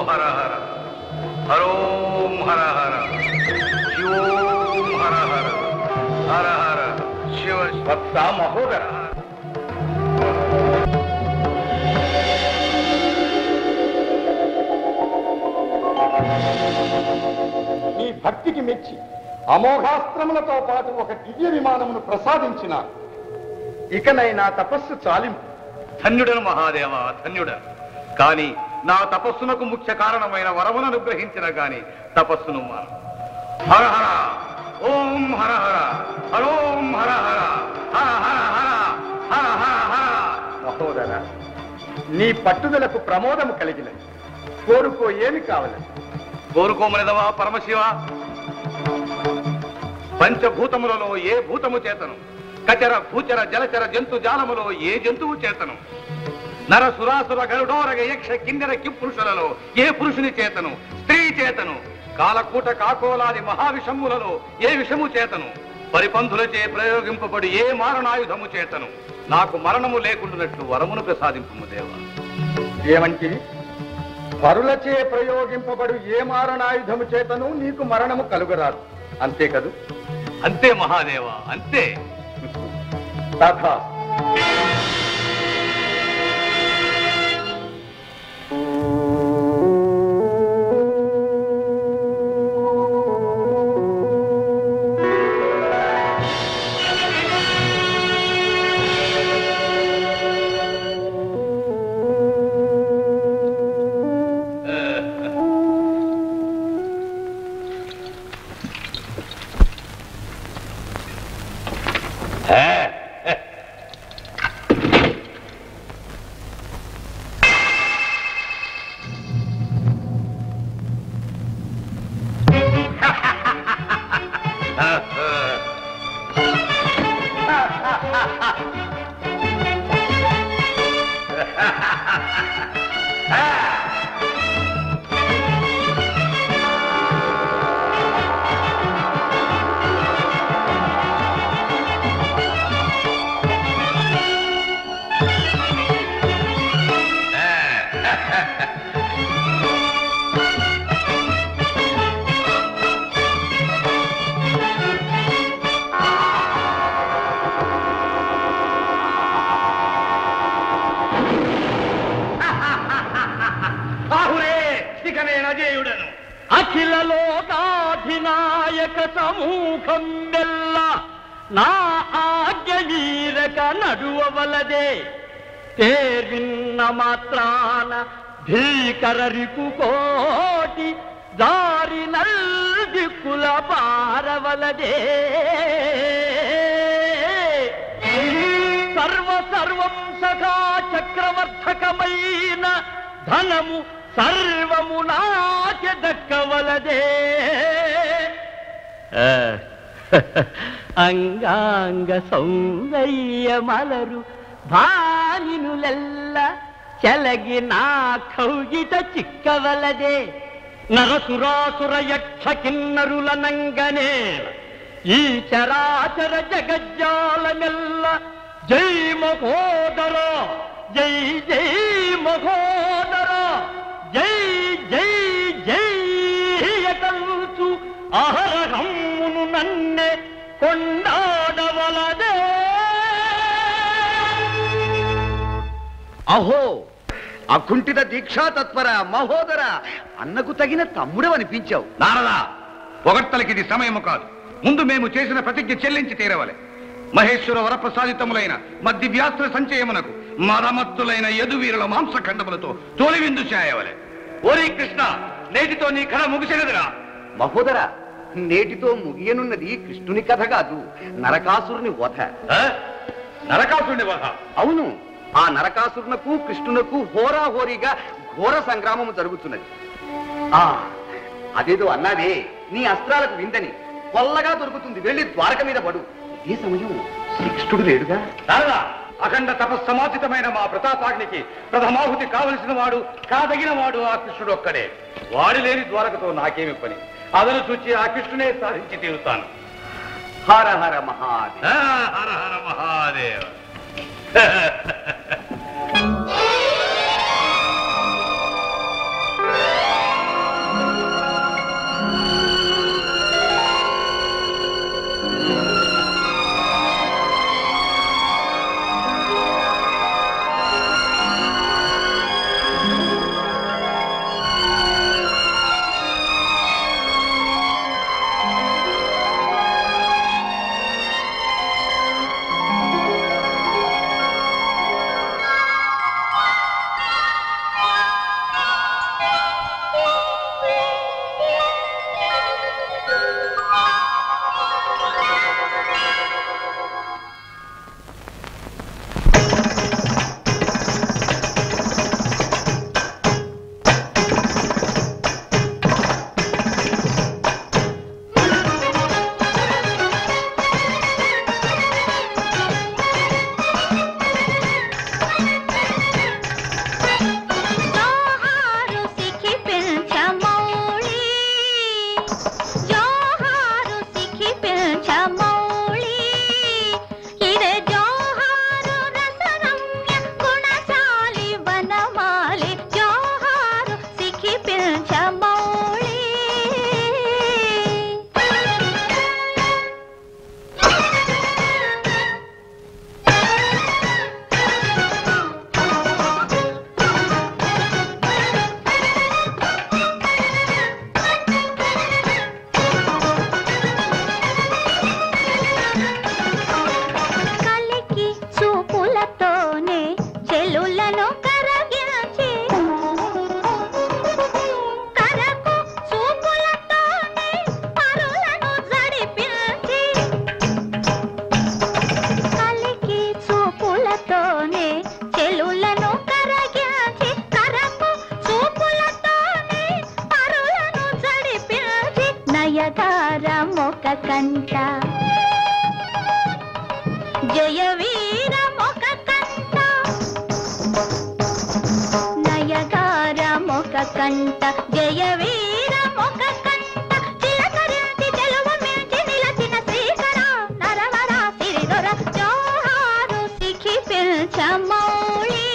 హర హర హరోం హర హర శివోం హర హర హర హర శివ వత్స మహోదర. నీ భక్తికి మెచ్చి అమోఘాస్త్రములతో పాటు ఒక దివ్య విమానమును ప్రసాదించిన ఇకనైనా తపస్సు చాలింపు. ధన్యుడను మహాదేవ, ధన్యుడ. కాని నా తపస్సునకు ముఖ్య కారణమైన వరమును అనుగ్రహించిన గాని తపస్సును మాను. హర హర ఓం హర హర హరోం హర హర హర హర హర హర హర హర. మహోదర, నీ పట్టుదలకు ప్రమోదము కలిగినది. కోరుకో, ఏమి కావాలి? కోరుకోమనిదవా పరమశివ? పంచభూతములలో ఏ భూతము చేతను, కచర భూచర జలచర జంతు జాలములో ఏ జంతువు చేతను, నర సురాసుర గరుడోరగ యక్ష కిన్నెర కిపురుషులలో ఏ పురుషుని చేతను, స్త్రీ చేతను, కాలకూట కాకోలాది మహావిషములలో ఏ విషము చేతను, పరిపంధులచే ప్రయోగింపబడి ఏ మారణాయుధము చేతను నాకు మరణము లేకుండానట్లు వరమును ప్రసాదింపుము దేవా. ఏమంటివి? పరులచే ప్రయోగింపబడు ఏ మారణాయుధము చేతను నీకు మరణము కలుగరాదు, అంతే కదూ? అంతే మహాదేవ, అంతే. తథా. అఖిల లోకాధినాయక సమూహం వెల్ల నా ఆజ్ఞ వీరక నడువవలదే. తేర్విన్న మాత్రాన భీకర రిపు కోటి దారి నల్దిక్కుల పారవలదే. సర్వం సఖా చక్రవర్ధకమైన ధనము సర్వము నాకే దక్కవలదే. అంగాంగ సౌందర్య మలరు భానినులెల్ల చెలగి నా కౌగిట చిక్కవలదే. నరసురాసుర యక్ష కిన్నరుల నంగనే ఈ చరాచర జగజ్జాలమెల్ల జై మహోదర, జై జై మహోదర, జై జై జై యతల్చు అహరహమ్మును నన్నే కొండాడవలదే. అహో, అకుంఠిత దీక్షా తత్పర మహోదర, అన్నకు తగిన తమ్ముడవనిపించావు. నారదా, పొగడ్తలకి ఇది సమయము కాదు. ముందు మేము చేసిన ప్రతిజ్ఞ చెల్లించి తీరవలే. మహేశ్వర వరప్రసాదితములైన మధ్య వ్యాస్త్ర సంచయమునకు మరమత్తులైన యదువీరుల మాంసఖండములతో తొలి విందు చేయవలే. ఓరి కృష్ణ, నేటితో నీ కథ ముగిసినదిరా. మహోదర, నేటితో ముగియనున్నది కృష్ణుని కథ కాదు, నరకాసురుని వధ. నరకాసురుని వధ? అవును. ఆ నరకాసురునకు కృష్ణునకు హోరాహోరీగా ఘోర సంగ్రామము జరుగుతున్నది. అదేదో అన్నావే, నీ అస్త్రాలకు విందని కొల్లగా దొరుకుతుంది, వెళ్ళి ద్వారక మీద పడు. ఈ సమయం శ్రీకృష్ణుడు లేడుగా. అఖండ తపస్సమాచితమైన మా ప్రతాపాగ్నికి ప్రథమాహుతి కావలసిన వాడు, కాదగిన వాడు ఆ కృష్ణుడు ఒక్కడే. వాడి లేని ద్వారకతో నాకేమి పని? అదను చూచి ఆ కృష్ణునే సాధించి తీరుతాను. హర హర మహాదేవ. హర హర మహాదేవ. మొక్క కంట జయ వీర మొక్క కంట నయగార మొక్క కంట జయ వీర మొక్క కంట చిలకరించి చెలువ మించి నిలచిన శ్రీకర నరవర సిరిదొర జోహారు సిఖి పిల్చమౌళి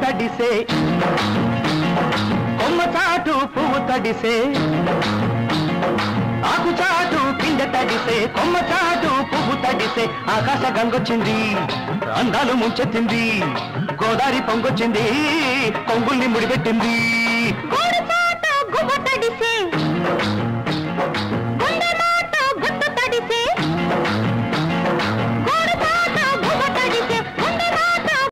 తడిసే కొమ్మ చాటు పువ్వు తడిసే ఆకు చాటు పిండ తడిసే కొమ్మ చాటు పువ్వు తడిసే ఆకాశ గంగొచ్చింది అందాలు ముంచెత్తింది గోదారి పొంగొచ్చింది కొంగుల్ని ముడిపెట్టింది